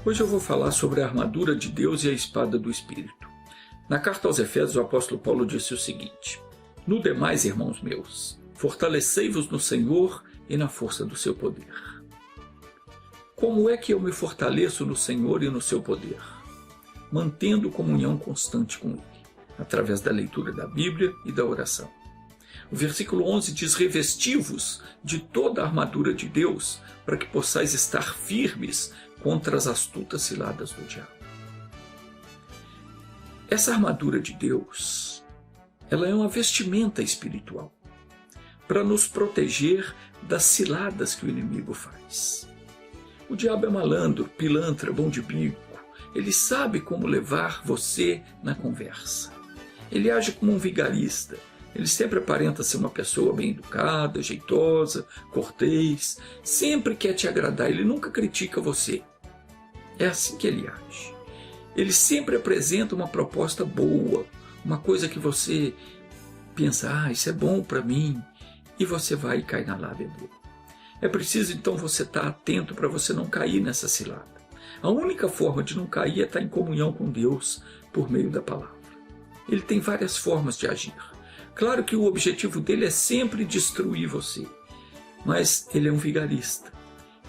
Hoje eu vou falar sobre a armadura de Deus e a espada do Espírito. Na carta aos Efésios, o apóstolo Paulo disse o seguinte: No demais, irmãos meus, fortalecei-vos no Senhor e na força do seu poder. Como é que eu me fortaleço no Senhor e no seu poder? Mantendo comunhão constante com Ele, através da leitura da Bíblia e da oração. O versículo 11 diz: Revesti-vos de toda a armadura de Deus, para que possais estar firmes contra as astutas ciladas do diabo. Essa armadura de Deus, ela é uma vestimenta espiritual para nos proteger das ciladas que o inimigo faz. O diabo é malandro, pilantra, bom de bico. Ele sabe como levar você na conversa. Ele age como um vigarista. Ele sempre aparenta ser uma pessoa bem educada, jeitosa, cortês. Sempre quer te agradar. Ele nunca critica você. É assim que ele age. Ele sempre apresenta uma proposta boa, uma coisa que você pensa: isso é bom para mim, e você vai e cai na lábia dele. É preciso então você estar atento para você não cair nessa cilada. A única forma de não cair é estar em comunhão com Deus por meio da palavra. Ele tem várias formas de agir. Claro que o objetivo dele é sempre destruir você, mas ele é um vigarista.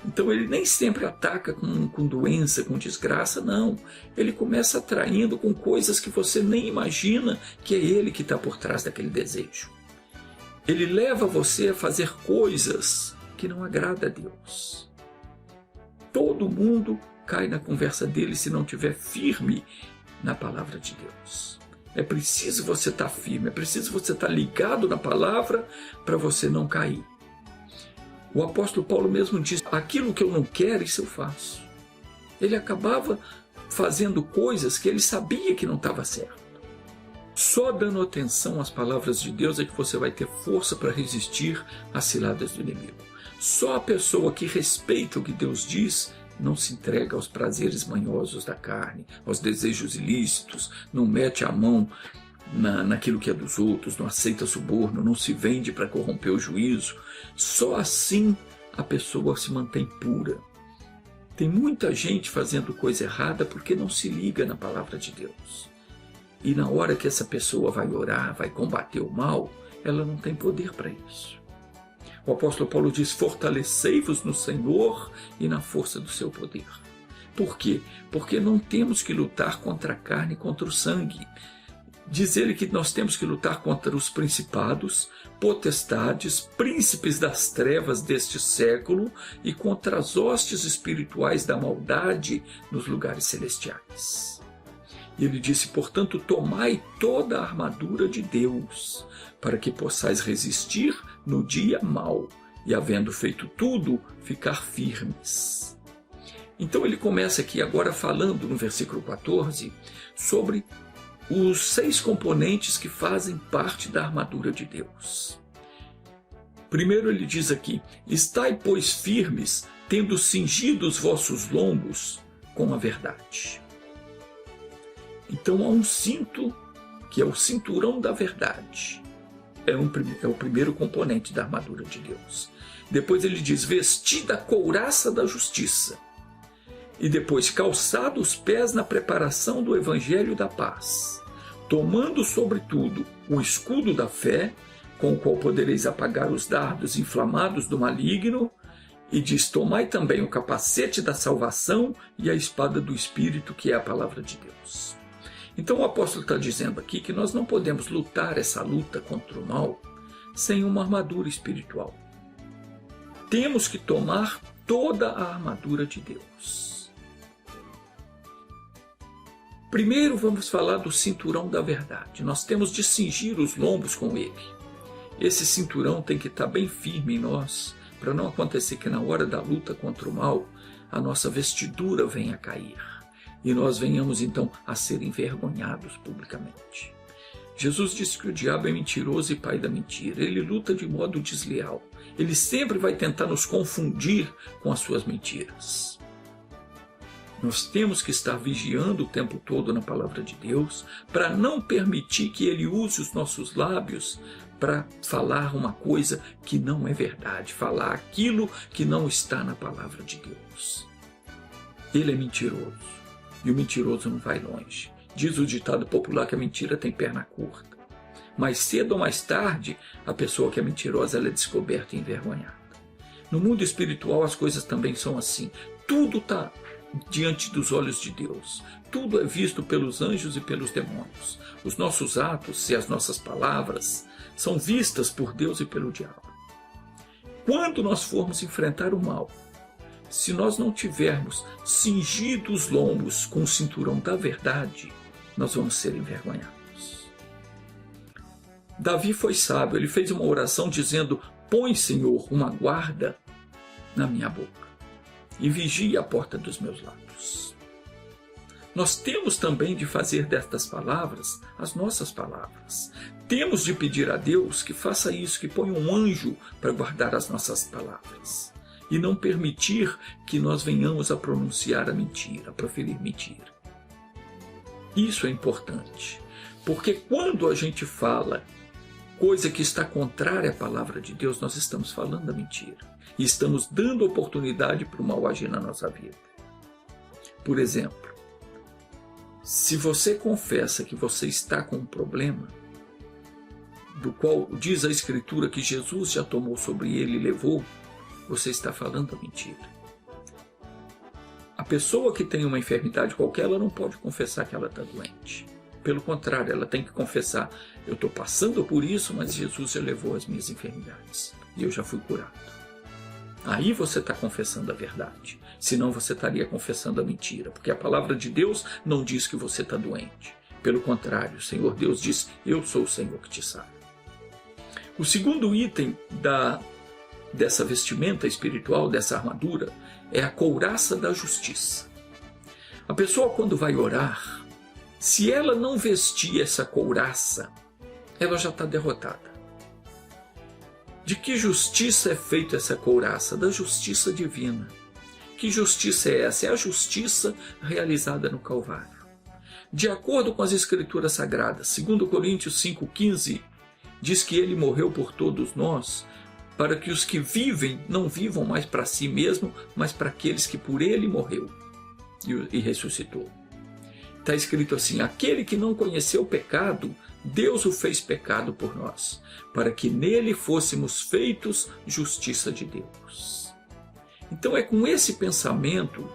Então ele nem sempre ataca com doença, com desgraça, não. Ele começa atraindo com coisas que você nem imagina que é ele que está por trás daquele desejo. Ele leva você a fazer coisas que não agradam a Deus. Todo mundo cai na conversa dele se não estiver firme na palavra de Deus. É preciso você estar firme, é preciso você estar ligado na palavra para você não cair. O apóstolo Paulo mesmo diz: aquilo que eu não quero, isso eu faço. Ele acabava fazendo coisas que ele sabia que não estava certo. Só dando atenção às palavras de Deus é que você vai ter força para resistir às ciladas do inimigo. Só a pessoa que respeita o que Deus diz não se entrega aos prazeres manhosos da carne, aos desejos ilícitos, não mete a mão naquilo que é dos outros, não aceita suborno, não se vende para corromper o juízo. Só assim a pessoa se mantém pura. Tem muita gente fazendo coisa errada porque não se liga na palavra de Deus. E na hora que essa pessoa vai orar, vai combater o mal, ela não tem poder para isso. O apóstolo Paulo diz: fortalecei-vos no Senhor e na força do seu poder. Por quê? Porque não temos que lutar contra a carne e contra o sangue. Diz ele que nós temos que lutar contra os principados, potestades, príncipes das trevas deste século e contra as hostes espirituais da maldade nos lugares celestiais. Ele disse: portanto, tomai toda a armadura de Deus, para que possais resistir no dia mau e, havendo feito tudo, ficar firmes. Então ele começa aqui agora falando no versículo 14 sobre os 6 componentes que fazem parte da armadura de Deus. Primeiro ele diz aqui: estai, pois, firmes, tendo cingido os vossos lombos com a verdade. Então há um cinto, que é o cinturão da verdade. É o primeiro componente da armadura de Deus. Depois ele diz: vestida a couraça da justiça. E depois, calçado os pés na preparação do evangelho da paz, tomando sobretudo o escudo da fé, com o qual podereis apagar os dardos inflamados do maligno, e diz: tomai também o capacete da salvação e a espada do Espírito, que é a palavra de Deus. Então o apóstolo está dizendo aqui que nós não podemos lutar essa luta contra o mal sem uma armadura espiritual. Temos que tomar toda a armadura de Deus. Primeiro vamos falar do cinturão da verdade. Nós temos de cingir os lombos com ele. Esse cinturão tem que estar bem firme em nós, para não acontecer que na hora da luta contra o mal, a nossa vestidura venha a cair, e nós venhamos então a ser envergonhados publicamente. Jesus disse que o diabo é mentiroso e pai da mentira. Ele luta de modo desleal. Ele sempre vai tentar nos confundir com as suas mentiras. Nós temos que estar vigiando o tempo todo na palavra de Deus, para não permitir que Ele use os nossos lábios para falar uma coisa que não é verdade, falar aquilo que não está na palavra de Deus. Ele é mentiroso, e o mentiroso não vai longe. Diz o ditado popular que a mentira tem perna curta. Mais cedo ou mais tarde, a pessoa que é mentirosa ela é descoberta e envergonhada. No mundo espiritual as coisas também são assim. Tudo está diante dos olhos de Deus. Tudo é visto pelos anjos e pelos demônios. Os nossos atos e as nossas palavras são vistas por Deus e pelo diabo. Quando nós formos enfrentar o mal, se nós não tivermos cingido os lombos com o cinturão da verdade, nós vamos ser envergonhados. Davi foi sábio, ele fez uma oração dizendo: põe, Senhor, uma guarda na minha boca e vigie a porta dos meus lábios. Nós temos também de fazer destas palavras as nossas palavras. Temos de pedir a Deus que faça isso, que ponha um anjo para guardar as nossas palavras e não permitir que nós venhamos a pronunciar a mentira, a proferir mentira. Isso é importante, porque quando a gente fala coisa que está contrária à palavra de Deus, nós estamos falando a mentira e estamos dando oportunidade para o mal agir na nossa vida. Por exemplo, se você confessa que você está com um problema, do qual diz a Escritura que Jesus já tomou sobre ele e levou, você está falando a mentira. A pessoa que tem uma enfermidade qualquer, ela não pode confessar que ela está doente. Pelo contrário, ela tem que confessar: eu estou passando por isso, mas Jesus já levou as minhas enfermidades e eu já fui curado. Aí você está confessando a verdade. Senão você estaria confessando a mentira, porque a palavra de Deus não diz que você está doente. Pelo contrário, o Senhor Deus diz: eu sou o Senhor que te sara. O segundo item dessa vestimenta espiritual, dessa armadura, é a couraça da justiça. A pessoa, quando vai orar, se ela não vestir essa couraça, ela já está derrotada. De que justiça é feita essa couraça? Da justiça divina. Que justiça é essa? É a justiça realizada no Calvário. De acordo com as Escrituras Sagradas, 2 Coríntios 5,15, diz que ele morreu por todos nós, para que os que vivem não vivam mais para si mesmo, mas para aqueles que por ele morreu e ressuscitou. Está escrito assim: aquele que não conheceu o pecado, Deus o fez pecado por nós, para que nele fôssemos feitos justiça de Deus. Então é com esse pensamento,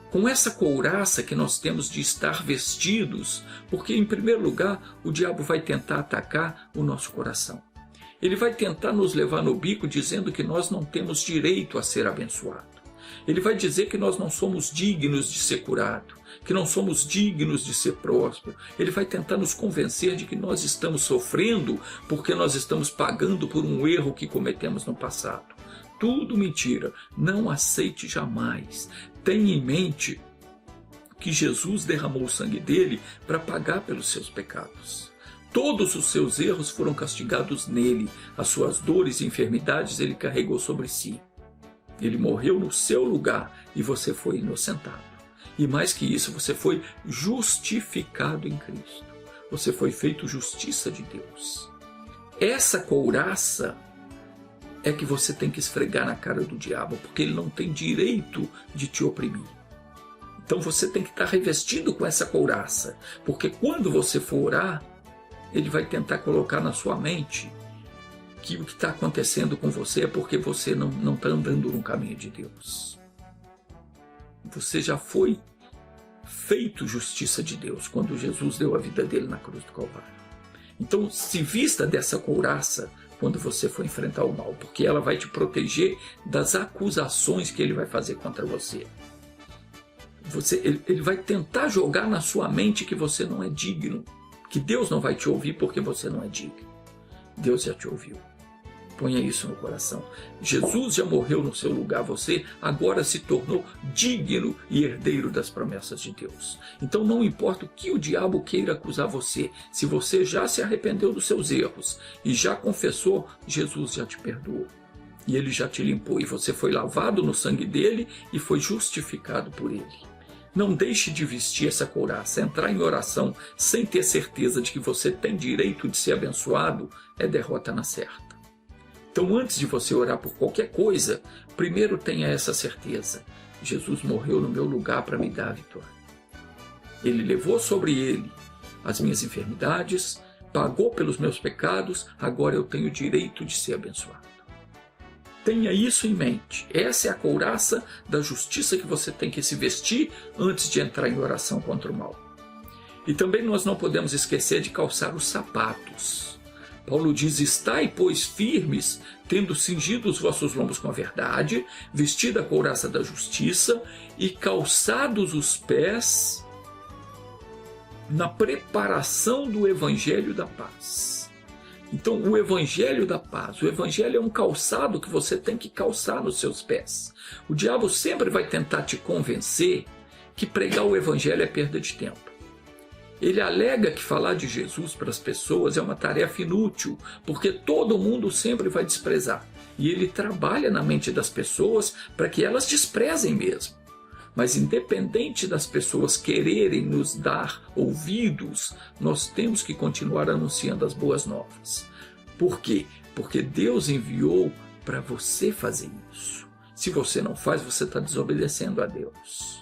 com essa couraça que nós temos de estar vestidos, porque em primeiro lugar o diabo vai tentar atacar o nosso coração. Ele vai tentar nos levar no bico dizendo que nós não temos direito a ser abençoado. Ele vai dizer que nós não somos dignos de ser curado, que não somos dignos de ser próspero. Ele vai tentar nos convencer de que nós estamos sofrendo porque nós estamos pagando por um erro que cometemos no passado. Tudo mentira. Não aceite jamais. Tenha em mente que Jesus derramou o sangue dele para pagar pelos seus pecados. Todos os seus erros foram castigados nele. As suas dores e enfermidades ele carregou sobre si. Ele morreu no seu lugar e você foi inocentado. E mais que isso, você foi justificado em Cristo. Você foi feito justiça de Deus. Essa couraça é que você tem que esfregar na cara do diabo, porque ele não tem direito de te oprimir. Então você tem que estar revestido com essa couraça, porque quando você for orar, ele vai tentar colocar na sua mente que o que está acontecendo com você é porque você não está andando no caminho de Deus. Você já foi feito justiça de Deus quando Jesus deu a vida dele na cruz do Calvário. Então se vista dessa couraça quando você for enfrentar o mal, porque ela vai te proteger das acusações que ele vai fazer contra você. Ele vai tentar jogar na sua mente que você não é digno, que Deus não vai te ouvir porque você não é digno. Deus já te ouviu. Ponha isso no coração. Jesus já morreu no seu lugar, você agora se tornou digno e herdeiro das promessas de Deus. Então não importa o que o diabo queira acusar você, se você já se arrependeu dos seus erros e já confessou, Jesus já te perdoou. E ele já te limpou e você foi lavado no sangue dele e foi justificado por ele. Não deixe de vestir essa couraça. Entrar em oração sem ter certeza de que você tem direito de ser abençoado é derrota na certa. Então, antes de você orar por qualquer coisa, primeiro tenha essa certeza. Jesus morreu no meu lugar para me dar a vitória. Ele levou sobre ele as minhas enfermidades, pagou pelos meus pecados, agora eu tenho o direito de ser abençoado. Tenha isso em mente. Essa é a couraça da justiça que você tem que se vestir antes de entrar em oração contra o mal. E também nós não podemos esquecer de calçar os sapatos. Paulo diz: estai, pois, firmes, tendo cingido os vossos lombos com a verdade, vestida a couraça da justiça e calçados os pés na preparação do evangelho da paz. Então, o evangelho da paz, o evangelho é um calçado que você tem que calçar nos seus pés. O diabo sempre vai tentar te convencer que pregar o evangelho é perda de tempo. Ele alega que falar de Jesus para as pessoas é uma tarefa inútil, porque todo mundo sempre vai desprezar. E ele trabalha na mente das pessoas para que elas desprezem mesmo. Mas independente das pessoas quererem nos dar ouvidos, nós temos que continuar anunciando as boas novas. Por quê? Porque Deus enviou para você fazer isso. Se você não faz, você está desobedecendo a Deus.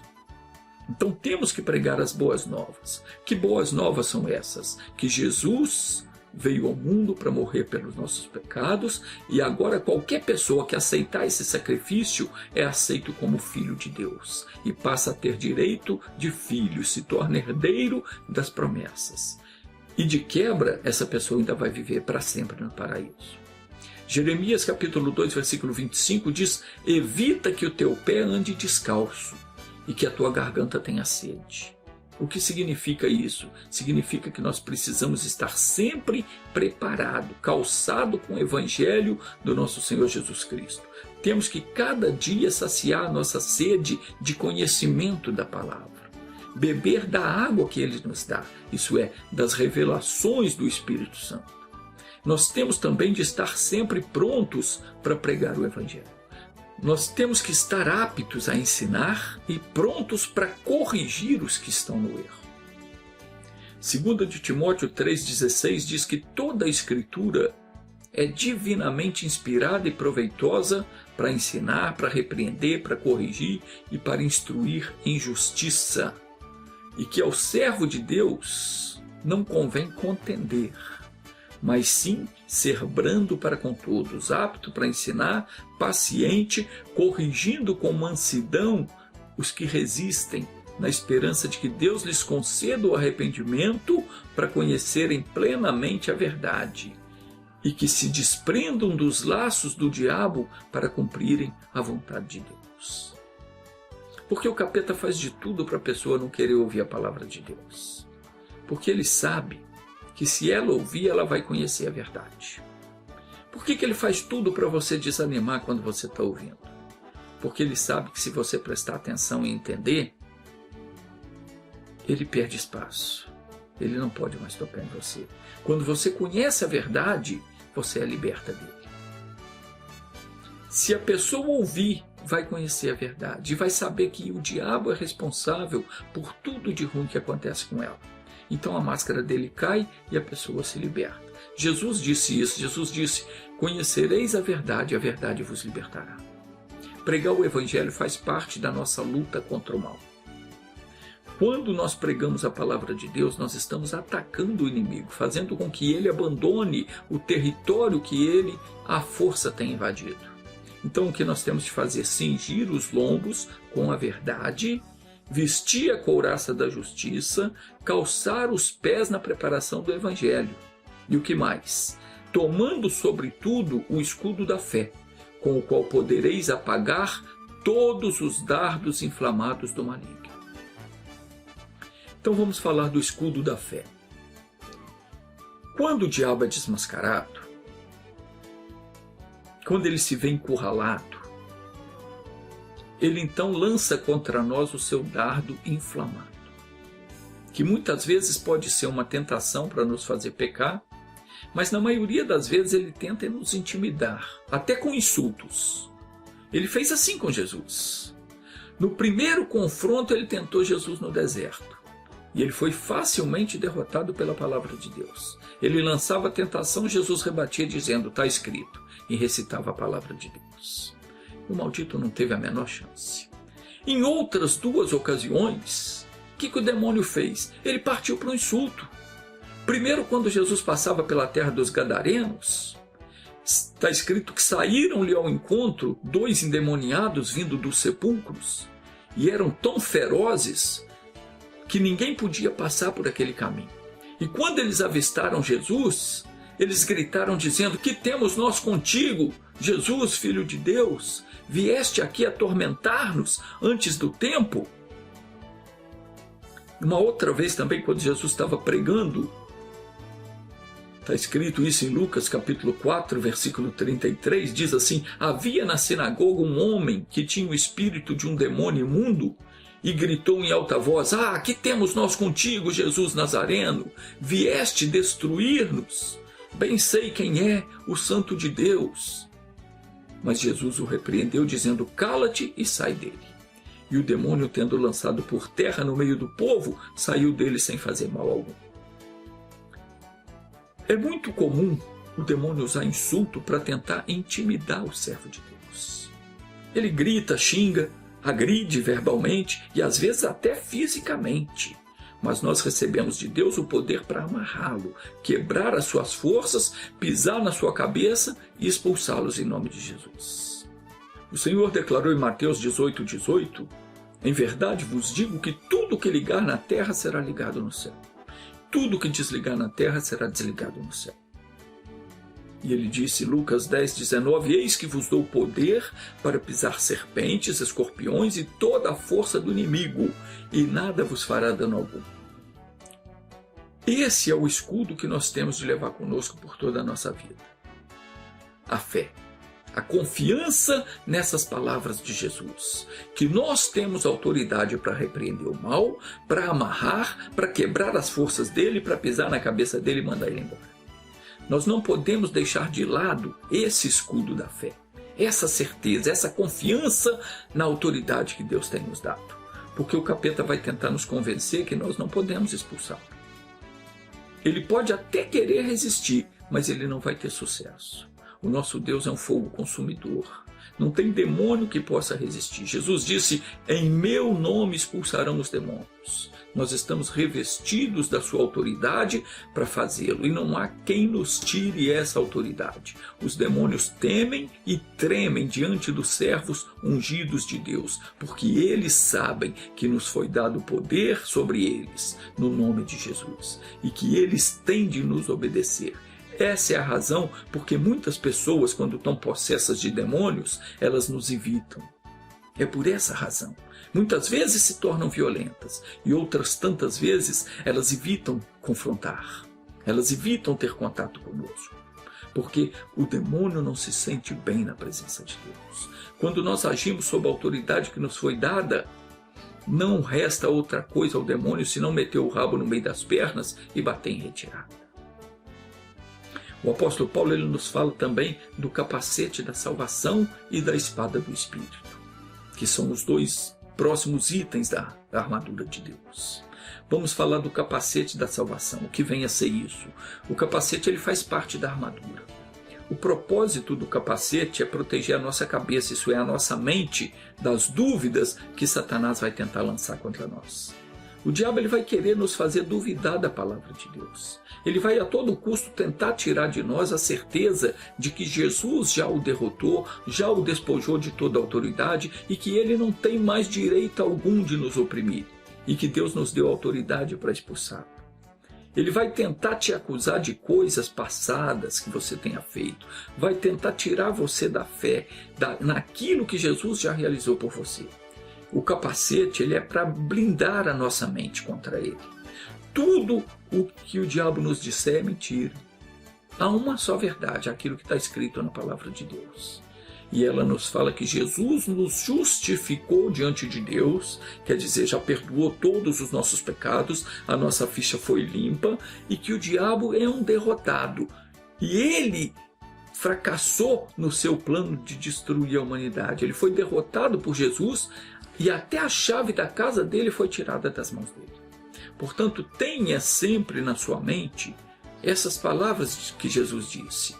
Então temos que pregar as boas novas. Que boas novas são essas? Que Jesus veio ao mundo para morrer pelos nossos pecados e agora qualquer pessoa que aceitar esse sacrifício é aceito como filho de Deus e passa a ter direito de filho, se torna herdeiro das promessas. E de quebra, essa pessoa ainda vai viver para sempre no paraíso. Jeremias capítulo 2, versículo 25 diz: evita que o teu pé ande descalço e que a tua garganta tenha sede. O que significa isso? Significa que nós precisamos estar sempre preparado, calçado com o evangelho do nosso Senhor Jesus Cristo. Temos que cada dia saciar a nossa sede de conhecimento da palavra. Beber da água que Ele nos dá, isso é, das revelações do Espírito Santo. Nós temos também de estar sempre prontos para pregar o evangelho. Nós temos que estar aptos a ensinar e prontos para corrigir os que estão no erro. 2 de Timóteo 3,16 diz que toda a Escritura é divinamente inspirada e proveitosa para ensinar, para repreender, para corrigir e para instruir em justiça. E que ao servo de Deus não convém contender, mas sim ser brando para com todos, apto para ensinar, paciente, corrigindo com mansidão os que resistem, na esperança de que Deus lhes conceda o arrependimento para conhecerem plenamente a verdade e que se desprendam dos laços do diabo para cumprirem a vontade de Deus. Porque o capeta faz de tudo para a pessoa não querer ouvir a palavra de Deus. Porque ele sabe que se ela ouvir, ela vai conhecer a verdade. Por que ele faz tudo para você desanimar quando você está ouvindo? Porque ele sabe que se você prestar atenção e entender, ele perde espaço. Ele não pode mais tocar em você. Quando você conhece a verdade, você é liberta dele. Se a pessoa ouvir, vai conhecer a verdade e vai saber que o diabo é responsável por tudo de ruim que acontece com ela. Então a máscara dele cai e a pessoa se liberta. Jesus disse isso, Jesus disse: conhecereis a verdade vos libertará. Pregar o evangelho faz parte da nossa luta contra o mal. Quando nós pregamos a palavra de Deus, nós estamos atacando o inimigo, fazendo com que ele abandone o território que ele, à força, tem invadido. Então o que nós temos de fazer? Cingir os lombos com a verdade, vestir a couraça da justiça, calçar os pés na preparação do evangelho. E o que mais? Tomando sobretudo o escudo da fé, com o qual podereis apagar todos os dardos inflamados do maligno. Então vamos falar do escudo da fé. Quando o diabo é desmascarado, quando ele se vê encurralado, ele então lança contra nós o seu dardo inflamado, que muitas vezes pode ser uma tentação para nos fazer pecar, mas na maioria das vezes ele tenta nos intimidar, até com insultos. Ele fez assim com Jesus. No primeiro confronto, ele tentou Jesus no deserto. E ele foi facilmente derrotado pela palavra de Deus. Ele lançava a tentação, Jesus rebatia dizendo, está escrito, e recitava a palavra de Deus. O maldito não teve a menor chance. Em outras 2 ocasiões, o que o demônio fez? Ele partiu para o insulto. Primeiro, quando Jesus passava pela terra dos Gadarenos, está escrito que saíram-lhe ao encontro 2 endemoniados vindo dos sepulcros, e eram tão ferozes que ninguém podia passar por aquele caminho. E quando eles avistaram Jesus, eles gritaram dizendo, que temos nós contigo, Jesus, Filho de Deus? Vieste aqui atormentar-nos antes do tempo? Uma outra vez também, quando Jesus estava pregando, está escrito isso em Lucas capítulo 4, versículo 33, diz assim, havia na sinagoga um homem que tinha o espírito de um demônio imundo, e gritou em alta voz, que temos nós contigo, Jesus Nazareno? Vieste destruir-nos? Bem sei quem é o Santo de Deus. Mas Jesus o repreendeu, dizendo, cala-te e sai dele. E o demônio, tendo lançado por terra no meio do povo, saiu dele sem fazer mal algum. É muito comum o demônio usar insulto para tentar intimidar o servo de Deus. Ele grita, xinga, agride verbalmente e às vezes até fisicamente. Mas nós recebemos de Deus o poder para amarrá-lo, quebrar as suas forças, pisar na sua cabeça e expulsá-los em nome de Jesus. O Senhor declarou em Mateus 18:18, em verdade vos digo que tudo que ligar na terra será ligado no céu. Tudo que desligar na terra será desligado no céu. E ele disse, Lucas 10:19, eis que vos dou poder para pisar serpentes, escorpiões e toda a força do inimigo, e nada vos fará dano algum. Esse é o escudo que nós temos de levar conosco por toda a nossa vida. A fé, a confiança nessas palavras de Jesus, que nós temos autoridade para repreender o mal, para amarrar, para quebrar as forças dele, para pisar na cabeça dele e mandar ele embora. Nós não podemos deixar de lado esse escudo da fé, essa certeza, essa confiança na autoridade que Deus tem nos dado. Porque o capeta vai tentar nos convencer que nós não podemos expulsá-lo. Ele pode até querer resistir, mas ele não vai ter sucesso. O nosso Deus é um fogo consumidor. Não tem demônio que possa resistir. Jesus disse, em meu nome expulsarão os demônios. Nós estamos revestidos da sua autoridade para fazê-lo. E não há quem nos tire essa autoridade. Os demônios temem e tremem diante dos servos ungidos de Deus. Porque eles sabem que nos foi dado poder sobre eles, no nome de Jesus. E que eles têm de nos obedecer. Essa é a razão porque muitas pessoas, quando estão possessas de demônios, elas nos evitam. É por essa razão. Muitas vezes se tornam violentas e outras tantas vezes elas evitam confrontar. Elas evitam ter contato conosco. Porque o demônio não se sente bem na presença de Deus. Quando nós agimos sob a autoridade que nos foi dada, não resta outra coisa ao demônio senão meter o rabo no meio das pernas e bater em retirada. O apóstolo Paulo ele nos fala também do capacete da salvação e da espada do Espírito, que são os dois próximos itens da armadura de Deus. Vamos falar do capacete da salvação, o que vem a ser isso. O capacete ele faz parte da armadura. O propósito do capacete é proteger a nossa cabeça, isso é, a nossa mente, das dúvidas que Satanás vai tentar lançar contra nós. O diabo ele vai querer nos fazer duvidar da palavra de Deus. Ele vai a todo custo tentar tirar de nós a certeza de que Jesus já o derrotou, já o despojou de toda a autoridade e que ele não tem mais direito algum de nos oprimir e que Deus nos deu autoridade para expulsá-lo. Ele vai tentar te acusar de coisas passadas que você tenha feito, vai tentar tirar você da fé, naquilo que Jesus já realizou por você. O capacete ele é para blindar a nossa mente contra ele. Tudo o que o diabo nos disser é mentira. Há uma só verdade, aquilo que está escrito na palavra de Deus. E ela nos fala que Jesus nos justificou diante de Deus, quer dizer, já perdoou todos os nossos pecados, a nossa ficha foi limpa, e que o diabo é um derrotado. E ele fracassou no seu plano de destruir a humanidade. Ele foi derrotado por Jesus e até a chave da casa dele foi tirada das mãos dele. Portanto, tenha sempre na sua mente essas palavras que Jesus disse.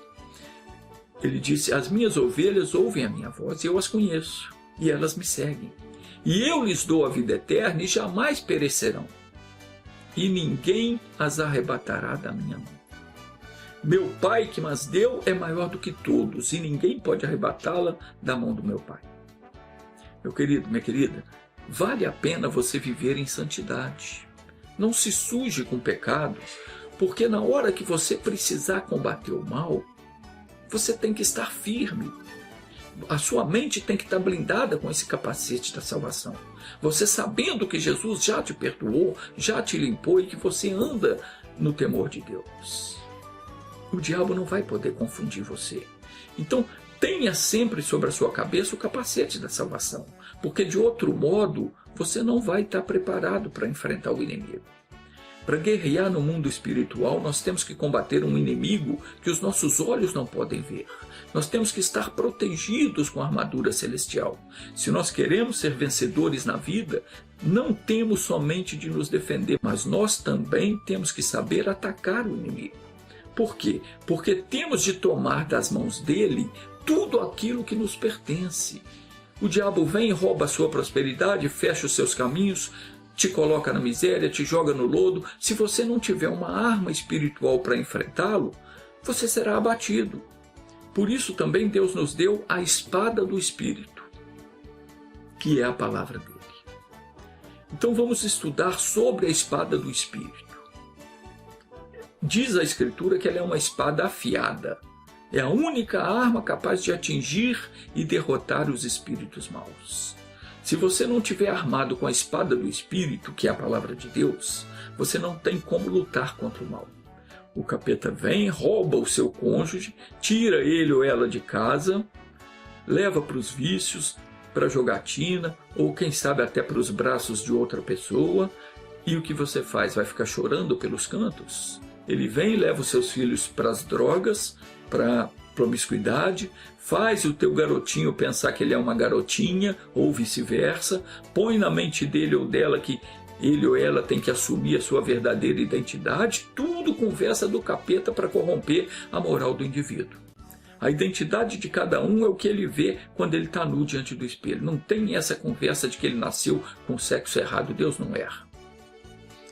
Ele disse: as minhas ovelhas ouvem a minha voz, e eu as conheço, e elas me seguem. E eu lhes dou a vida eterna, e jamais perecerão, e ninguém as arrebatará da minha mão. Meu Pai que mas deu é maior do que todos, e ninguém pode arrebatá-la da mão do meu Pai. Meu querido, minha querida, vale a pena você viver em santidade. Não se suje com pecado, porque na hora que você precisar combater o mal, você tem que estar firme. A sua mente tem que estar blindada com esse capacete da salvação. Você sabendo que Jesus já te perdoou, já te limpou e que você anda no temor de Deus. O diabo não vai poder confundir você. Então, tenha sempre sobre a sua cabeça o capacete da salvação, porque de outro modo você não vai estar preparado para enfrentar o inimigo. Para guerrear no mundo espiritual, nós temos que combater um inimigo que os nossos olhos não podem ver. Nós temos que estar protegidos com a armadura celestial. Se nós queremos ser vencedores na vida, não temos somente de nos defender, mas nós também temos que saber atacar o inimigo. Por quê? Porque temos de tomar das mãos dele tudo aquilo que nos pertence. O diabo vem, rouba a sua prosperidade, fecha os seus caminhos, te coloca na miséria, te joga no lodo. Se você não tiver uma arma espiritual para enfrentá-lo, você será abatido. Por isso também Deus nos deu a espada do Espírito, que é a palavra dele. Então vamos estudar sobre a espada do Espírito. Diz a Escritura que ela é uma espada afiada. É a única arma capaz de atingir e derrotar os espíritos maus. Se você não tiver armado com a espada do Espírito, que é a palavra de Deus, você não tem como lutar contra o mal. O capeta vem, rouba o seu cônjuge, tira ele ou ela de casa, leva para os vícios, para a jogatina, ou quem sabe até para os braços de outra pessoa. E o que você faz? Vai ficar chorando pelos cantos? Ele vem e leva os seus filhos para as drogas, para a promiscuidade, faz o teu garotinho pensar que ele é uma garotinha, ou vice-versa, põe na mente dele ou dela que ele ou ela tem que assumir a sua verdadeira identidade, tudo conversa do capeta para corromper a moral do indivíduo. A identidade de cada um é o que ele vê quando ele está nu diante do espelho. Não tem essa conversa de que ele nasceu com o sexo errado. Deus não erra.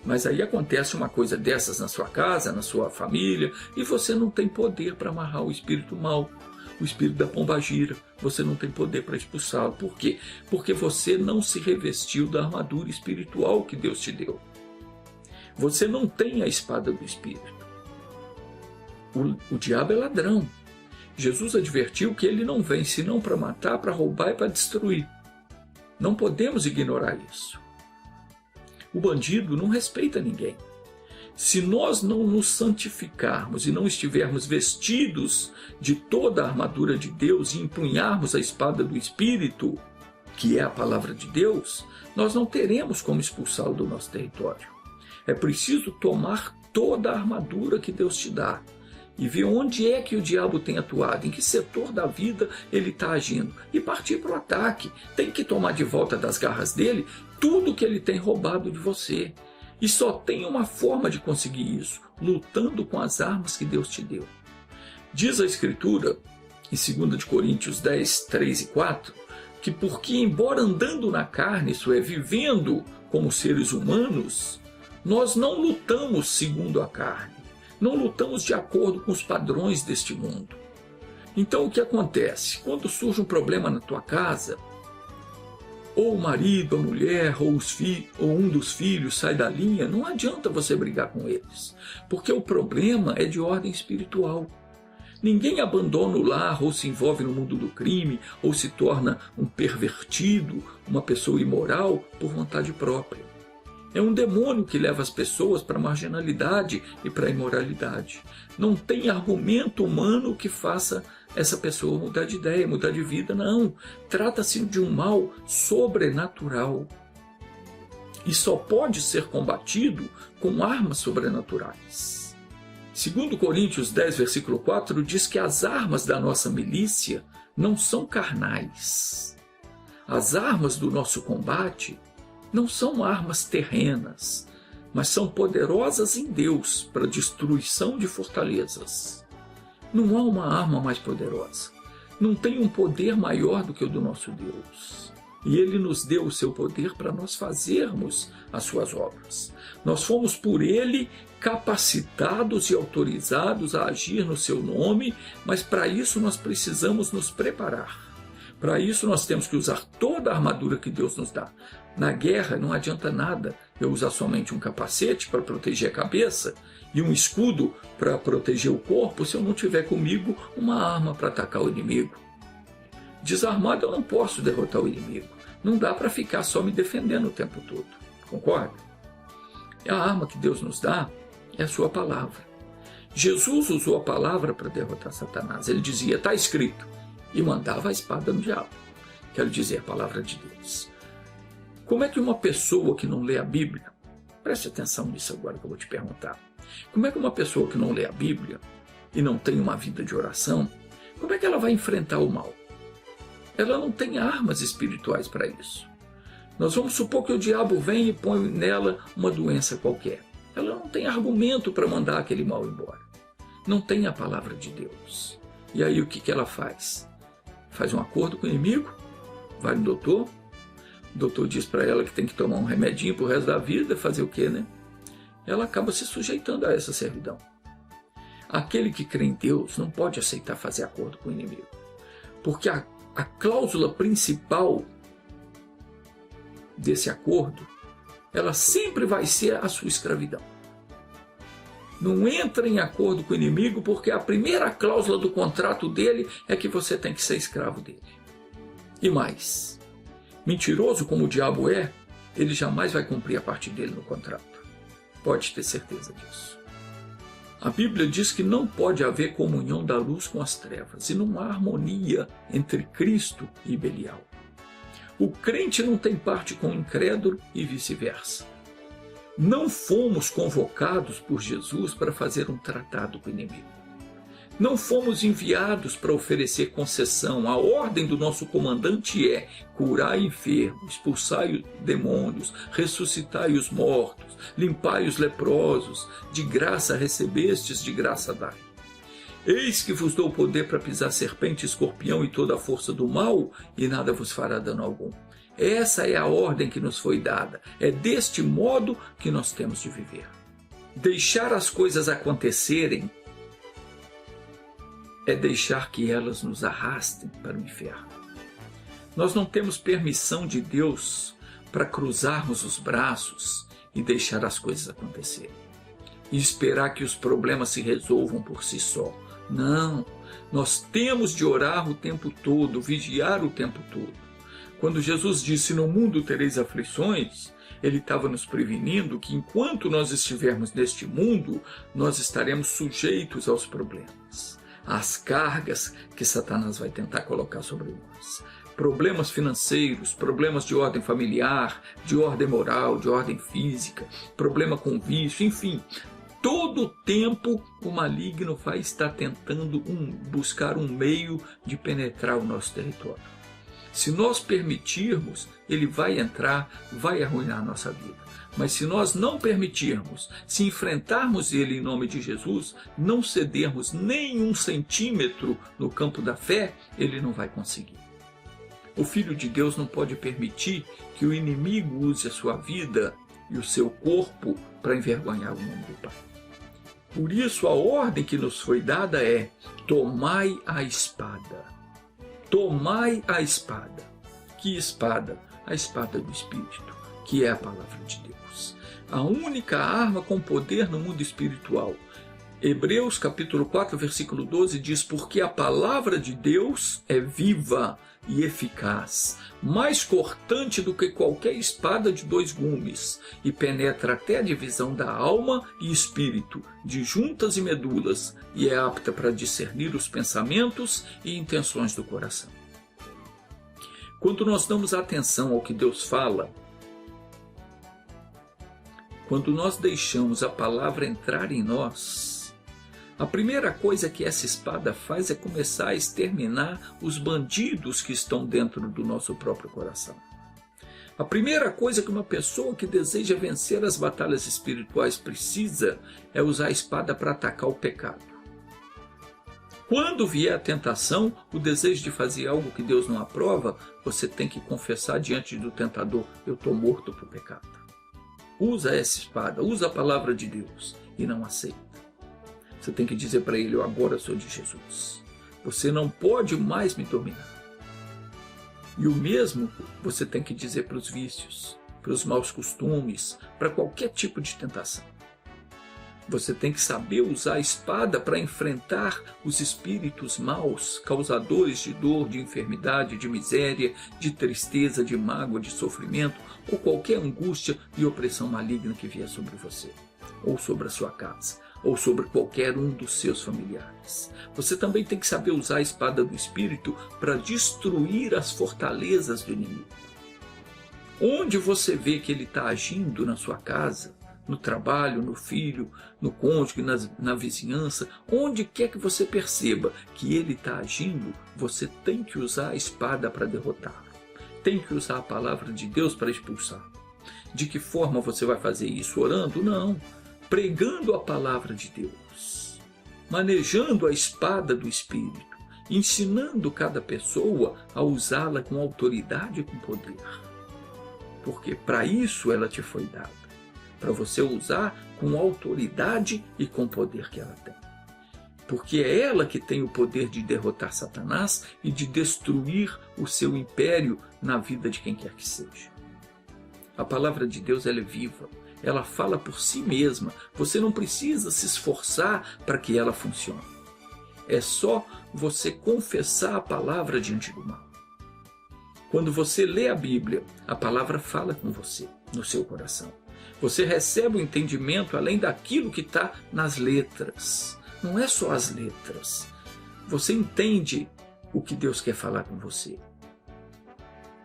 Mas aí acontece uma coisa dessas na sua casa, na sua família, e você não tem poder para amarrar o espírito mau, o espírito da pombagira. Você não tem poder para expulsá-lo. Por quê? Porque você não se revestiu da armadura espiritual que Deus te deu. Você não tem a espada do Espírito. O diabo é ladrão. Jesus advertiu que ele não vem senão para matar, para roubar e para destruir. Não podemos ignorar isso. O bandido não respeita ninguém. Se nós não nos santificarmos e não estivermos vestidos de toda a armadura de Deus e empunharmos a espada do Espírito, que é a palavra de Deus, nós não teremos como expulsá-lo do nosso território. É preciso tomar toda a armadura que Deus te dá e ver onde é que o diabo tem atuado, em que setor da vida ele está agindo, e partir para o ataque. Tem que tomar de volta das garras dele tudo que ele tem roubado de você. E só tem uma forma de conseguir isso, lutando com as armas que Deus te deu. Diz a Escritura, em 2 Coríntios 10, 3 e 4, que porque embora andando na carne, isso é, vivendo como seres humanos, nós não lutamos segundo a carne. Não lutamos de acordo com os padrões deste mundo. Então o que acontece? Quando surge um problema na tua casa, ou o marido, a mulher, ou um dos filhos sai da linha, não adianta você brigar com eles, porque o problema é de ordem espiritual. Ninguém abandona o lar, ou se envolve no mundo do crime, ou se torna um pervertido, uma pessoa imoral, por vontade própria. É um demônio que leva as pessoas para a marginalidade e para a imoralidade. Não tem argumento humano que faça essa pessoa mudar de ideia, mudar de vida, não. Trata-se de um mal sobrenatural. E só pode ser combatido com armas sobrenaturais. 2 Coríntios 10, versículo 4, diz que as armas da nossa milícia não são carnais. As armas do nosso combate não são armas terrenas, mas são poderosas em Deus para a destruição de fortalezas. Não há uma arma mais poderosa. Não tem um poder maior do que o do nosso Deus. E Ele nos deu o seu poder para nós fazermos as suas obras. Nós fomos por Ele capacitados e autorizados a agir no seu nome, mas para isso nós precisamos nos preparar. Para isso nós temos que usar toda a armadura que Deus nos dá. Na guerra não adianta nada eu usar somente um capacete para proteger a cabeça e um escudo para proteger o corpo se eu não tiver comigo uma arma para atacar o inimigo. Desarmado eu não posso derrotar o inimigo. Não dá para ficar só me defendendo o tempo todo. Concorda? A arma que Deus nos dá é a sua palavra. Jesus usou a palavra para derrotar Satanás. Ele dizia, está escrito, e mandava a espada no diabo. Quero dizer, a palavra de Deus. Como é que uma pessoa que não lê a Bíblia, preste atenção nisso agora que eu vou te perguntar, como é que uma pessoa que não lê a Bíblia e não tem uma vida de oração, como é que ela vai enfrentar o mal? Ela não tem armas espirituais para isso. Nós vamos supor que o diabo vem e põe nela uma doença qualquer. Ela não tem argumento para mandar aquele mal embora. Não tem a palavra de Deus. E aí o que ela faz? Faz um acordo com o inimigo? Vai no doutor? O doutor diz para ela que tem que tomar um remedinho para o resto da vida, fazer o quê, né? Ela acaba se sujeitando a essa servidão. Aquele que crê em Deus não pode aceitar fazer acordo com o inimigo. Porque a cláusula principal desse acordo, ela sempre vai ser a sua escravidão. Não entra em acordo com o inimigo porque a primeira cláusula do contrato dele é que você tem que ser escravo dele. E mais, mentiroso como o diabo é, ele jamais vai cumprir a parte dele no contrato. Pode ter certeza disso. A Bíblia diz que não pode haver comunhão da luz com as trevas e não há harmonia entre Cristo e Belial. O crente não tem parte com o incrédulo e vice-versa. Não fomos convocados por Jesus para fazer um tratado com o inimigo. Não fomos enviados para oferecer concessão. A ordem do nosso comandante é curai enfermos, expulsai demônios, ressuscitai os mortos, limpai os leprosos, de graça recebestes, de graça dai. Eis que vos dou poder para pisar serpente, escorpião e toda a força do mal, e nada vos fará dano algum. Essa é a ordem que nos foi dada. É deste modo que nós temos de viver. Deixar as coisas acontecerem é deixar que elas nos arrastem para o inferno. Nós não temos permissão de Deus para cruzarmos os braços e deixar as coisas acontecerem. E esperar que os problemas se resolvam por si só. Não, nós temos de orar o tempo todo, vigiar o tempo todo. Quando Jesus disse, no mundo tereis aflições, ele estava nos prevenindo que enquanto nós estivermos neste mundo, nós estaremos sujeitos aos problemas, às cargas que Satanás vai tentar colocar sobre nós. Problemas financeiros, problemas de ordem familiar, de ordem moral, de ordem física, problema com vício, enfim. Todo o tempo o maligno vai estar tentando buscar um meio de penetrar o nosso território. Se nós permitirmos, ele vai entrar, vai arruinar a nossa vida. Mas se nós não permitirmos, se enfrentarmos ele em nome de Jesus, não cedermos nem 1 centímetro no campo da fé, ele não vai conseguir. O Filho de Deus não pode permitir que o inimigo use a sua vida e o seu corpo para envergonhar o nome do Pai. Por isso a ordem que nos foi dada é: tomai a espada. Tomai a espada. Que espada? A espada do Espírito, que é a palavra de Deus. A única arma com poder no mundo espiritual. Hebreus capítulo 4, versículo 12 diz: porque a palavra de Deus é viva e eficaz, mais cortante do que qualquer espada de 2 gumes, e penetra até a divisão da alma e espírito, de juntas e medulas, e é apta para discernir os pensamentos e intenções do coração. Quando nós damos atenção ao que Deus fala, quando nós deixamos a palavra entrar em nós, A primeira coisa que essa espada faz é começar a exterminar os bandidos que estão dentro do nosso próprio coração. A primeira coisa que uma pessoa que deseja vencer as batalhas espirituais precisa é usar a espada para atacar o pecado. Quando vier a tentação, o desejo de fazer algo que Deus não aprova, você tem que confessar diante do tentador: eu estou morto para o pecado. Usa essa espada, usa a palavra de Deus e não aceita. Você tem que dizer para ele: eu agora sou de Jesus. Você não pode mais me dominar. E o mesmo você tem que dizer para os vícios, para os maus costumes, para qualquer tipo de tentação. Você tem que saber usar a espada para enfrentar os espíritos maus, causadores de dor, de enfermidade, de miséria, de tristeza, de mágoa, de sofrimento, ou qualquer angústia e opressão maligna que vier sobre você, ou sobre a sua casa, ou sobre qualquer um dos seus familiares. Você também tem que saber usar a espada do Espírito para destruir as fortalezas do inimigo. Onde você vê que ele está agindo na sua casa, no trabalho, no filho, no cônjuge, na vizinhança, onde quer que você perceba que ele está agindo, você tem que usar a espada para derrotá-lo. Tem que usar a palavra de Deus para expulsar. De que forma você vai fazer isso? Orando? Não. Pregando a palavra de Deus, manejando a espada do Espírito, ensinando cada pessoa a usá-la com autoridade e com poder. Porque para isso ela te foi dada, para você usar com autoridade e com poder que ela tem. Porque é ela que tem o poder de derrotar Satanás e de destruir o seu império na vida de quem quer que seja. A palavra de Deus, ela é viva. Ela fala por si mesma. Você não precisa se esforçar para que ela funcione. É só você confessar a palavra diante do mal. Quando você lê a Bíblia, a palavra fala com você, no seu coração. Você recebe o entendimento além daquilo que está nas letras. Não é só as letras. Você entende o que Deus quer falar com você.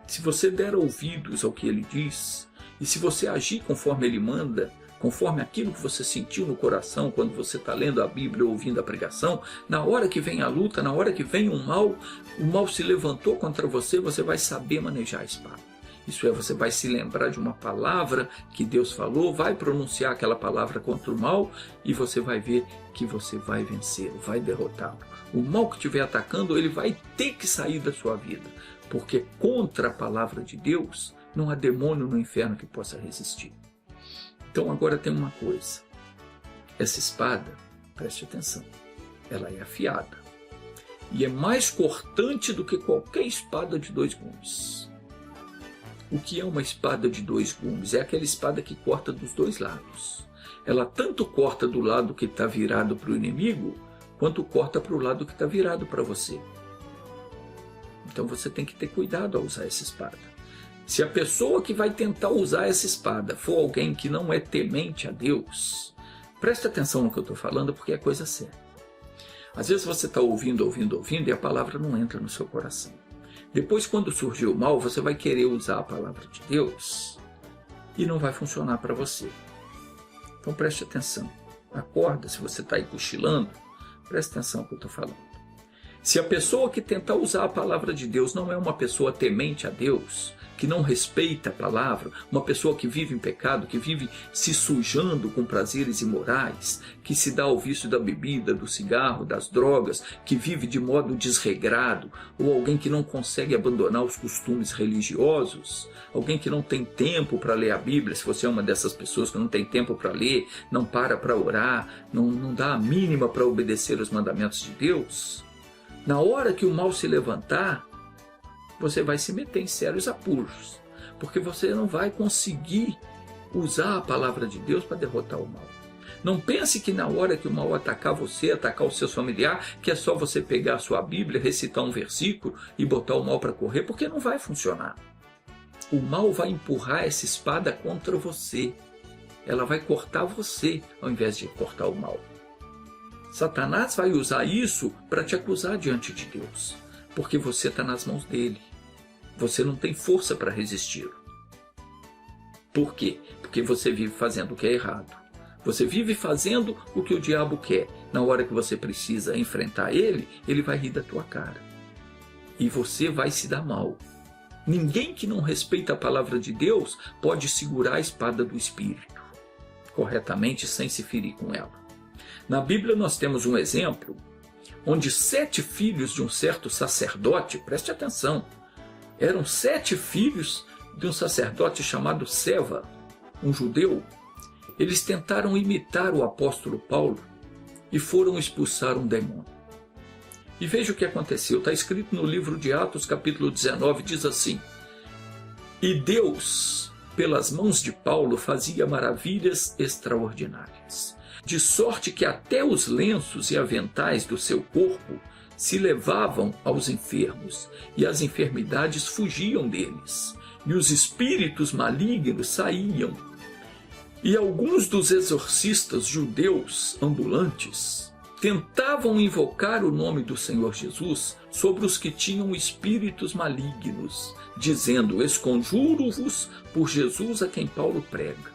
Se você der ouvidos ao que Ele diz, e se você agir conforme Ele manda, conforme aquilo que você sentiu no coração quando você está lendo a Bíblia ou ouvindo a pregação, na hora que vem a luta, na hora que vem o mal se levantou contra você, você vai saber manejar a espada. Isso é, você vai se lembrar de uma palavra que Deus falou, vai pronunciar aquela palavra contra o mal e você vai ver que você vai vencê-lo, vai derrotá-lo. O mal que estiver atacando, ele vai ter que sair da sua vida, porque contra a palavra de Deus, não há demônio no inferno que possa resistir. Então agora tem uma coisa. Essa espada, preste atenção, ela é afiada. E é mais cortante do que qualquer espada de 2 gumes. O que é uma espada de 2 gumes? É aquela espada que corta dos 2 lados. Ela tanto corta do lado que está virado para o inimigo, quanto corta para o lado que está virado para você. Então você tem que ter cuidado ao usar essa espada. Se a pessoa que vai tentar usar essa espada for alguém que não é temente a Deus, preste atenção no que eu estou falando, porque é coisa séria. Às vezes você está ouvindo e a palavra não entra no seu coração. Depois, quando surgir o mal, você vai querer usar a palavra de Deus e não vai funcionar para você. Então preste atenção. Acorda, se você está aí cochilando, preste atenção no que eu estou falando. Se a pessoa que tenta usar a palavra de Deus não é uma pessoa temente a Deus, que não respeita a palavra, uma pessoa que vive em pecado, que vive se sujando com prazeres imorais, que se dá ao vício da bebida, do cigarro, das drogas, que vive de modo desregrado, ou alguém que não consegue abandonar os costumes religiosos, alguém que não tem tempo para ler a Bíblia, se você é uma dessas pessoas que não tem tempo para ler, não para orar, não dá a mínima para obedecer os mandamentos de Deus, na hora que o mal se levantar, você vai se meter em sérios apuros, porque você não vai conseguir usar a palavra de Deus para derrotar o mal. Não pense que na hora que o mal atacar você, atacar os seus familiares, que é só você pegar a sua Bíblia, recitar um versículo e botar o mal para correr, porque não vai funcionar. O mal vai empurrar essa espada contra você. Ela vai cortar você ao invés de cortar o mal. Satanás vai usar isso para te acusar diante de Deus, porque você está nas mãos dele. Você não tem força para resistir. Por quê? Porque você vive fazendo o que é errado. Você vive fazendo o que o diabo quer, na hora que você precisa enfrentar ele, ele vai rir da tua cara. E você vai se dar mal. Ninguém que não respeita a palavra de Deus pode segurar a espada do Espírito corretamente sem se ferir com ela. Na Bíblia nós temos um exemplo onde 7 filhos de um certo sacerdote, preste atenção, eram 7 filhos de um sacerdote chamado Seva, um judeu. Eles tentaram imitar o apóstolo Paulo e foram expulsar um demônio. E veja o que aconteceu, está escrito no livro de Atos, capítulo 19, diz assim: E Deus, pelas mãos de Paulo, fazia maravilhas extraordinárias, de sorte que até os lenços e aventais do seu corpo se levavam aos enfermos, e as enfermidades fugiam deles, e os espíritos malignos saíam. E alguns dos exorcistas judeus ambulantes tentavam invocar o nome do Senhor Jesus sobre os que tinham espíritos malignos, dizendo: Esconjuro-vos por Jesus a quem Paulo prega.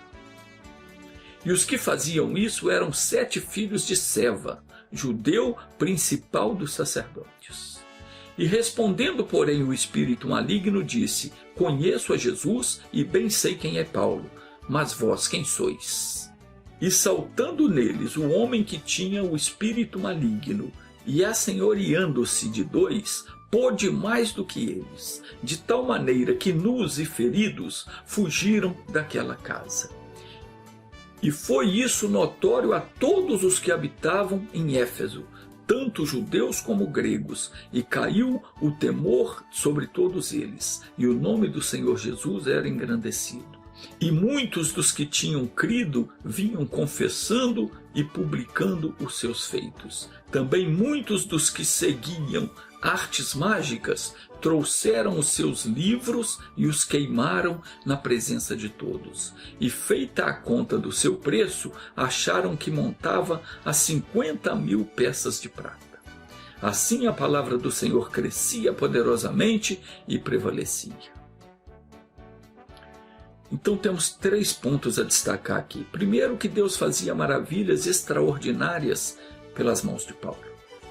E os que faziam isso eram 7 filhos de Seva, judeu principal dos sacerdotes. E respondendo, porém, o espírito maligno disse: Conheço a Jesus e bem sei quem é Paulo, mas vós quem sois? E saltando neles o homem que tinha o espírito maligno, e assenhoreando-se de 2, pôde mais do que eles, de tal maneira que nus e feridos fugiram daquela casa. E foi isso notório a todos os que habitavam em Éfeso, tanto judeus como gregos, e caiu o temor sobre todos eles, e o nome do Senhor Jesus era engrandecido. E muitos dos que tinham crido vinham confessando e publicando os seus feitos. Também muitos dos que seguiam artes mágicas trouxeram os seus livros e os queimaram na presença de todos. E feita a conta do seu preço, acharam que montava a 50.000 peças de prata. Assim a palavra do Senhor crescia poderosamente e prevalecia. Então temos 3 pontos a destacar aqui. Primeiro, que Deus fazia maravilhas extraordinárias pelas mãos de Paulo.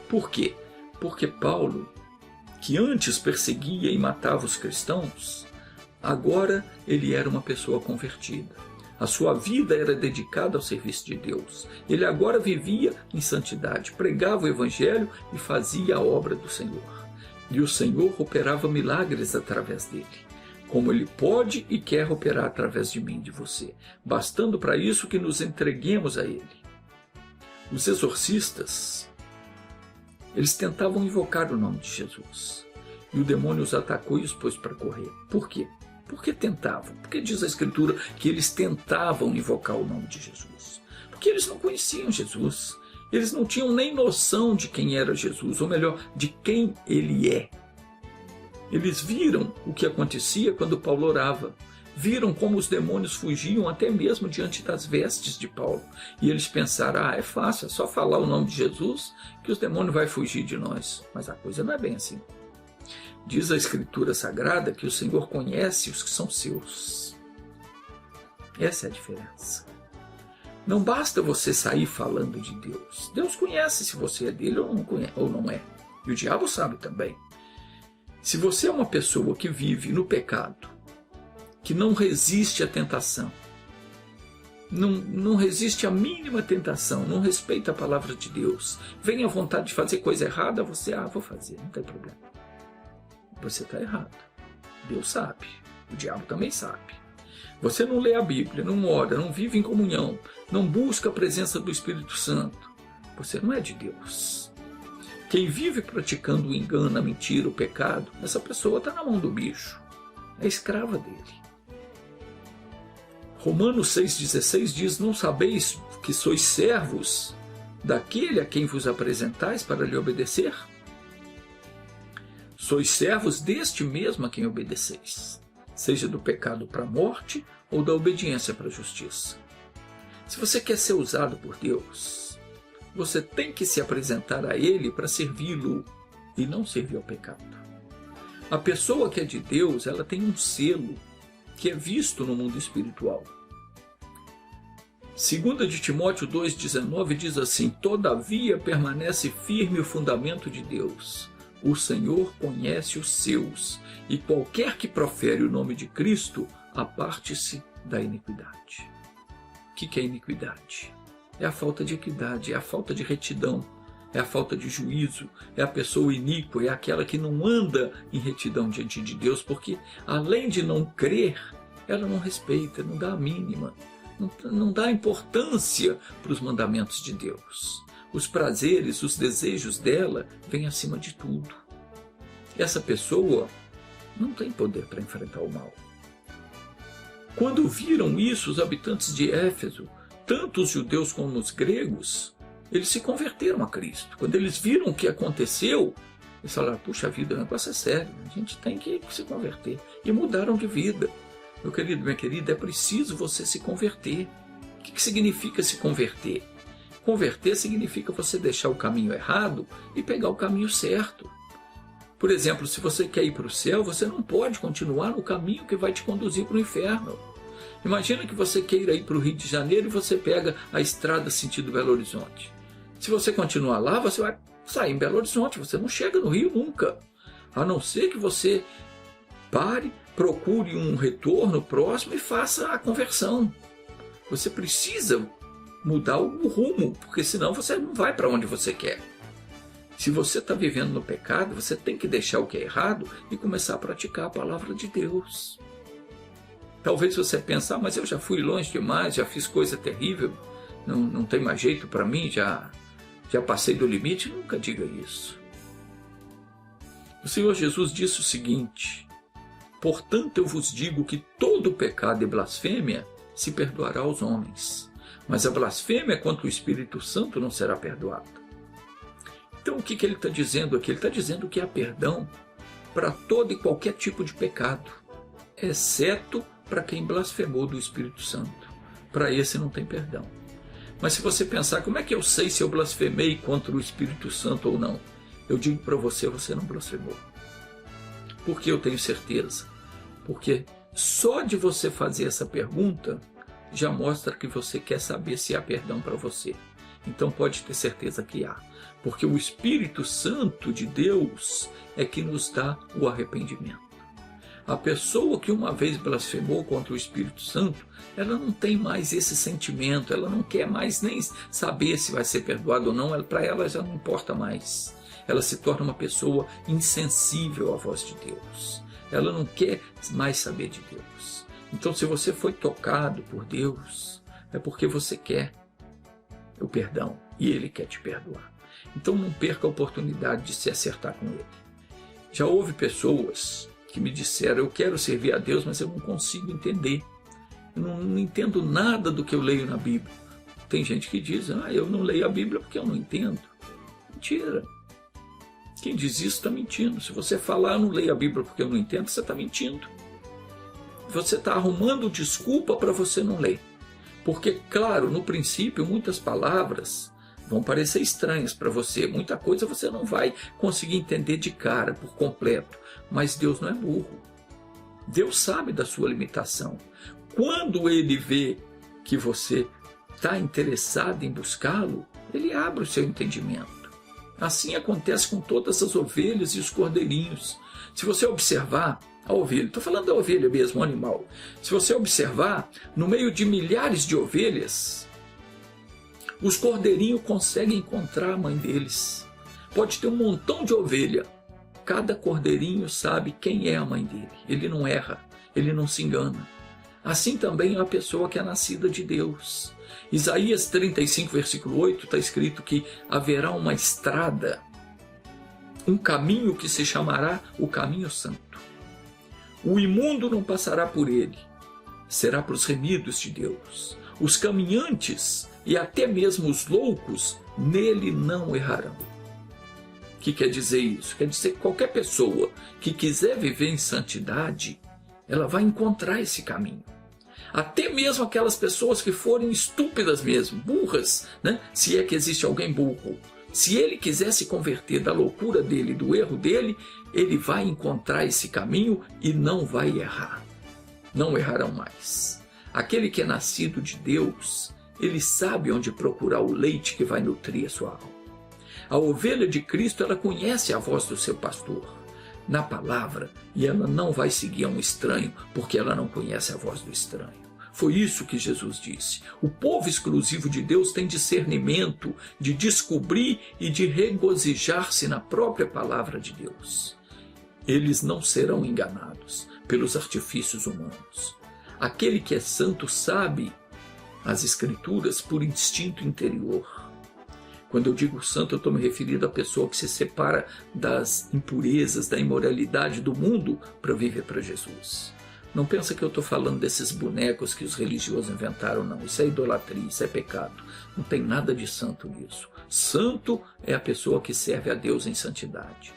Por quê? Porque Paulo, que antes perseguia e matava os cristãos, agora ele era uma pessoa convertida. A sua vida era dedicada ao serviço de Deus. Ele agora vivia em santidade, pregava o evangelho e fazia a obra do Senhor. E o Senhor operava milagres através dele, como ele pode e quer operar através de mim e de você, bastando para isso que nos entreguemos a ele. Os exorcistas, eles tentavam invocar o nome de Jesus, e o demônio os atacou e os pôs para correr. Por quê? Porque tentavam. Porque diz a Escritura que eles tentavam invocar o nome de Jesus. Porque eles não conheciam Jesus. Eles não tinham nem noção de quem era Jesus, ou melhor, de quem ele é. Eles viram o que acontecia quando Paulo orava. Viram como os demônios fugiam até mesmo diante das vestes de Paulo. E eles pensaram: é fácil, é só falar o nome de Jesus que os demônios vão fugir de nós. Mas a coisa não é bem assim. Diz a Escritura Sagrada que o Senhor conhece os que são seus. Essa é a diferença. Não basta você sair falando de Deus. Deus conhece se você é dele ou não é. E o diabo sabe também. Se você é uma pessoa que vive no pecado, que não resiste à tentação, não resiste à mínima tentação, não respeita a palavra de Deus, vem à vontade de fazer coisa errada, você, vou fazer, não tem problema. Você está errado. Deus sabe, o diabo também sabe. Você não lê a Bíblia, não ora, não vive em comunhão, não busca a presença do Espírito Santo, você não é de Deus. Quem vive praticando o engano, a mentira, o pecado, essa pessoa está na mão do bicho, é escrava dele. Romanos 6,16 diz: Não sabeis que sois servos daquele a quem vos apresentais para lhe obedecer? Sois servos deste mesmo a quem obedeceis, seja do pecado para a morte ou da obediência para a justiça. Se você quer ser usado por Deus, você tem que se apresentar a Ele para servi-lo e não servir ao pecado. A pessoa que é de Deus, ela tem um selo que é visto no mundo espiritual. 2 de Timóteo 2,19 diz assim: todavia permanece firme o fundamento de Deus. O Senhor conhece os seus, e qualquer que profere o nome de Cristo, aparte-se da iniquidade. O que é iniquidade? É a falta de equidade, é a falta de retidão, é a falta de juízo, é a pessoa iníqua, é aquela que não anda em retidão diante de Deus, porque além de não crer, ela não respeita, não dá a mínima, não dá importância para os mandamentos de Deus. Os prazeres, os desejos dela vêm acima de tudo. Essa pessoa não tem poder para enfrentar o mal. Quando viram isso, os habitantes de Éfeso, tanto os judeus como os gregos, eles se converteram a Cristo. Quando eles viram o que aconteceu, eles falaram: puxa vida, o negócio é sério, a gente tem que se converter. E mudaram de vida. Meu querido, minha querida, é preciso você se converter. O que significa se converter? Converter significa você deixar o caminho errado e pegar o caminho certo. Por exemplo, se você quer ir para o céu, você não pode continuar no caminho que vai te conduzir para o inferno. Imagina que você queira ir para o Rio de Janeiro e você pega a estrada sentido Belo Horizonte. Se você continuar lá, você vai sair em Belo Horizonte, você não chega no Rio nunca. A não ser que você pare, procure um retorno próximo e faça a conversão. Você precisa mudar o rumo, porque senão você não vai para onde você quer. Se você está vivendo no pecado, você tem que deixar o que é errado e começar a praticar a palavra de Deus. Talvez você pense: mas eu já fui longe demais, já fiz coisa terrível, não tem mais jeito para mim, já passei do limite. Nunca diga isso. O Senhor Jesus disse o seguinte: portanto eu vos digo que todo pecado e blasfêmia se perdoará aos homens, mas a blasfêmia contra o Espírito Santo não será perdoada. Então o que ele está dizendo aqui? Ele está dizendo que há perdão para todo e qualquer tipo de pecado, exceto para quem blasfemou do Espírito Santo. Para esse não tem perdão. Mas se você pensar: como é que eu sei se eu blasfemei contra o Espírito Santo ou não? Eu digo para você: você não blasfemou. Por que eu tenho certeza? Porque só de você fazer essa pergunta já mostra que você quer saber se há perdão para você. Então pode ter certeza que há. Porque o Espírito Santo de Deus é que nos dá o arrependimento. A pessoa que uma vez blasfemou contra o Espírito Santo, ela não tem mais esse sentimento, ela não quer mais nem saber se vai ser perdoado ou não, para ela já não importa mais. Ela se torna uma pessoa insensível à voz de Deus. Ela não quer mais saber de Deus. Então, se você foi tocado por Deus, é porque você quer o perdão e Ele quer te perdoar. Então não perca a oportunidade de se acertar com Ele. Já houve pessoas que me disseram: eu quero servir a Deus, mas eu não consigo entender. Eu não entendo nada do que eu leio na Bíblia. Tem gente que diz: eu não leio a Bíblia porque eu não entendo. Mentira. Quem diz isso está mentindo. Se você falar: eu não leio a Bíblia porque eu não entendo, você está mentindo. Você está arrumando desculpa para você não ler. Porque, claro, no princípio, muitas palavras vão parecer estranhas para você. Muita coisa você não vai conseguir entender de cara, por completo. Mas Deus não é burro. Deus sabe da sua limitação. Quando Ele vê que você está interessado em buscá-lo, Ele abre o seu entendimento. Assim acontece com todas as ovelhas e os cordeirinhos. Se você observar a ovelha, estou falando da ovelha mesmo, o animal. Se você observar, no meio de milhares de ovelhas, os cordeirinhos conseguem encontrar a mãe deles. Pode ter um montão de ovelha. Cada cordeirinho sabe quem é a mãe dele. Ele não erra, ele não se engana. Assim também é a pessoa que é nascida de Deus. Isaías 35, versículo 8, está escrito que haverá uma estrada, um caminho que se chamará o caminho santo. O imundo não passará por ele, será para os remidos de Deus. Os caminhantes e até mesmo os loucos nele não errarão. O que quer dizer isso? Quer dizer que qualquer pessoa que quiser viver em santidade, ela vai encontrar esse caminho. Até mesmo aquelas pessoas que forem estúpidas mesmo, burras, né? Se é que existe alguém burro. Se ele quiser se converter da loucura dele, do erro dele, ele vai encontrar esse caminho e não vai errar. Não errarão mais. Aquele que é nascido de Deus, ele sabe onde procurar o leite que vai nutrir a sua alma. A ovelha de Cristo, ela conhece a voz do seu pastor na palavra, e ela não vai seguir a um estranho, porque ela não conhece a voz do estranho. Foi isso que Jesus disse. O povo exclusivo de Deus tem discernimento de descobrir e de regozijar-se na própria palavra de Deus. Eles não serão enganados pelos artifícios humanos. Aquele que é santo sabe as Escrituras por instinto interior. Quando eu digo santo, eu estou me referindo à pessoa que se separa das impurezas, da imoralidade do mundo para viver para Jesus. Não pensa que eu estou falando desses bonecos que os religiosos inventaram, não. Isso é idolatria, isso é pecado. Não tem nada de santo nisso. Santo é a pessoa que serve a Deus em santidade.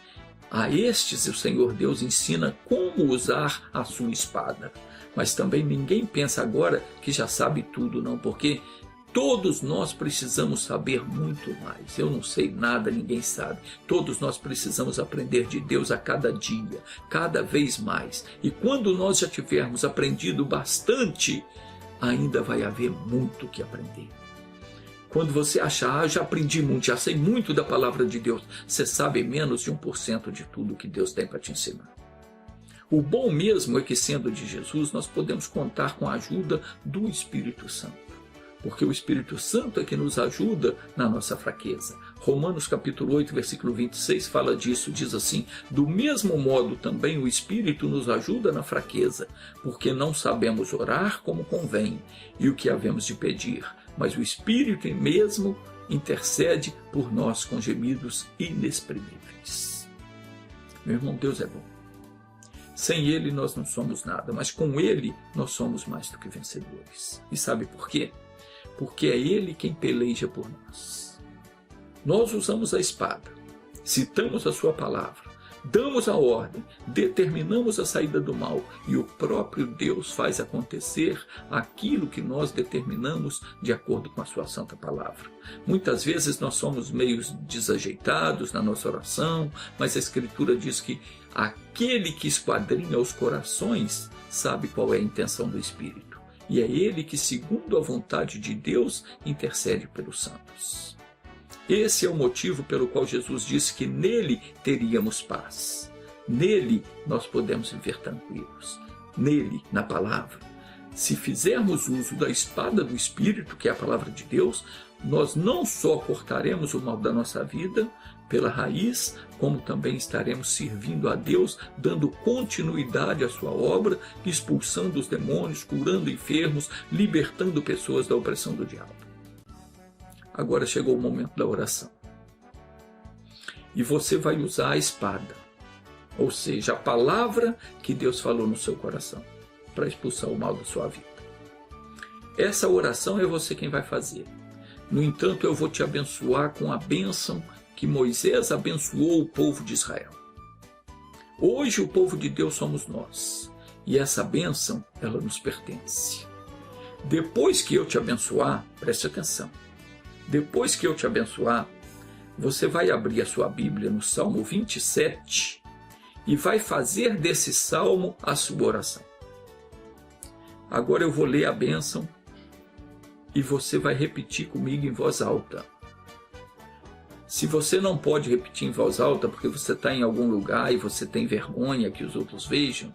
A estes o Senhor Deus ensina como usar a sua espada. Mas também ninguém pensa agora que já sabe tudo, não, porque todos nós precisamos saber muito mais. Eu não sei nada, ninguém sabe. Todos nós precisamos aprender de Deus a cada dia, cada vez mais. E quando nós já tivermos aprendido bastante, ainda vai haver muito que aprender. Quando você acha, já aprendi muito, já sei muito da palavra de Deus, você sabe menos de 1% de tudo que Deus tem para te ensinar. O bom mesmo é que, sendo de Jesus, nós podemos contar com a ajuda do Espírito Santo. Porque o Espírito Santo é que nos ajuda na nossa fraqueza. Romanos capítulo 8, versículo 26 fala disso, diz assim: do mesmo modo também o Espírito nos ajuda na fraqueza, porque não sabemos orar como convém e o que havemos de pedir, mas o Espírito mesmo intercede por nós com gemidos inexprimíveis. Meu irmão, Deus é bom. Sem Ele nós não somos nada, mas com Ele nós somos mais do que vencedores. E sabe por quê? Porque é Ele quem peleja por nós. Nós usamos a espada, citamos a sua palavra, damos a ordem, determinamos a saída do mal, e o próprio Deus faz acontecer aquilo que nós determinamos de acordo com a sua santa palavra. Muitas vezes nós somos meio desajeitados na nossa oração, mas a Escritura diz que aquele que esquadrinha os corações sabe qual é a intenção do Espírito. E é Ele que, segundo a vontade de Deus, intercede pelos santos. Esse é o motivo pelo qual Jesus disse que nele teríamos paz. Nele nós podemos viver tranquilos. Nele, na palavra. Se fizermos uso da espada do Espírito, que é a palavra de Deus, nós não só cortaremos o mal da nossa vida pela raiz, como também estaremos servindo a Deus, dando continuidade à sua obra, expulsando os demônios, curando enfermos, libertando pessoas da opressão do diabo. Agora chegou o momento da oração. E você vai usar a espada, ou seja, a palavra que Deus falou no seu coração, para expulsar o mal da sua vida. Essa oração é você quem vai fazer. No entanto, eu vou te abençoar com a bênção que Moisés abençoou o povo de Israel. Hoje o povo de Deus somos nós, e essa bênção, ela nos pertence. Depois que eu te abençoar, preste atenção, depois que eu te abençoar, você vai abrir a sua Bíblia no Salmo 27 e vai fazer desse salmo a sua oração. Agora eu vou ler a bênção e você vai repetir comigo em voz alta. Se você não pode repetir em voz alta porque você está em algum lugar e você tem vergonha que os outros vejam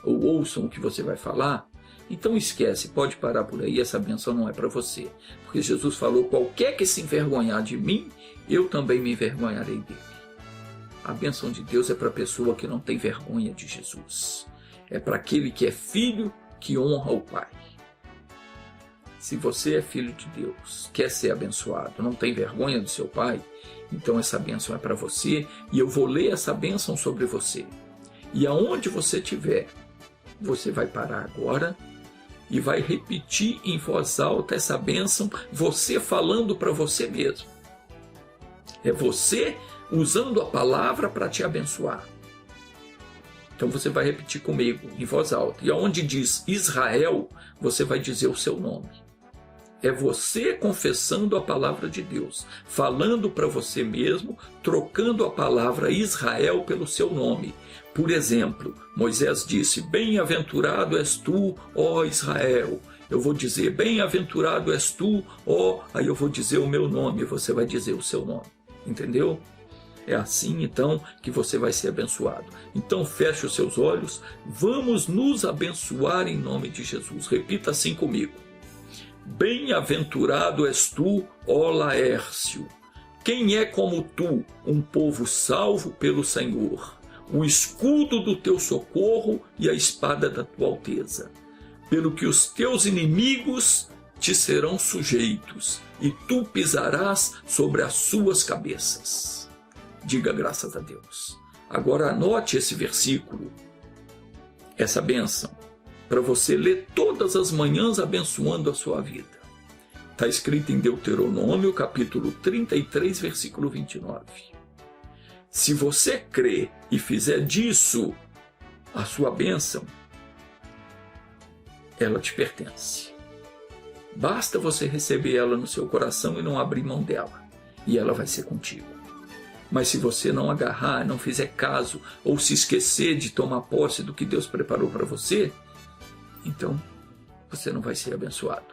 ou ouçam o que você vai falar, então esquece, pode parar por aí, essa bênção não é para você. Porque Jesus falou, qualquer que se envergonhar de mim, eu também me envergonharei dele. A bênção de Deus é para a pessoa que não tem vergonha de Jesus. É para aquele que é filho que honra o Pai. Se você é filho de Deus, quer ser abençoado, não tem vergonha do seu Pai, então essa bênção é para você e eu vou ler essa bênção sobre você. E aonde você estiver, você vai parar agora e vai repetir em voz alta essa bênção, você falando para você mesmo. É você usando a palavra para te abençoar. Então você vai repetir comigo em voz alta. E aonde diz Israel, você vai dizer o seu nome. É você confessando a palavra de Deus, falando para você mesmo, trocando a palavra Israel pelo seu nome. Por exemplo, Moisés disse, bem-aventurado és tu, ó Israel. eu vou dizer, bem-aventurado és tu, aí eu vou dizer o meu nome, você vai dizer o seu nome. Entendeu? É assim, então, que você vai ser abençoado. Então, feche os seus olhos, vamos nos abençoar em nome de Jesus. Repita assim comigo. Bem-aventurado és tu, ó Laércio. Quem é como tu, um povo salvo pelo Senhor, o escudo do teu socorro e a espada da tua alteza, pelo que os teus inimigos te serão sujeitos, e tu pisarás sobre as suas cabeças. Diga graças a Deus. Agora anote esse versículo, essa bênção, para você ler todas as manhãs abençoando a sua vida. Está escrito em Deuteronômio, capítulo 33, versículo 29. Se você crê e fizer disso a sua bênção, ela te pertence. Basta você receber ela no seu coração e não abrir mão dela, e ela vai ser contigo. Mas se você não agarrar, não fizer caso, ou se esquecer de tomar posse do que Deus preparou para você, então você não vai ser abençoado.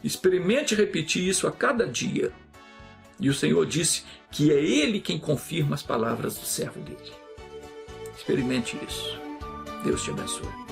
Experimente repetir isso a cada dia. E o Senhor disse que é Ele quem confirma as palavras do servo dele. Experimente isso. Deus te abençoe.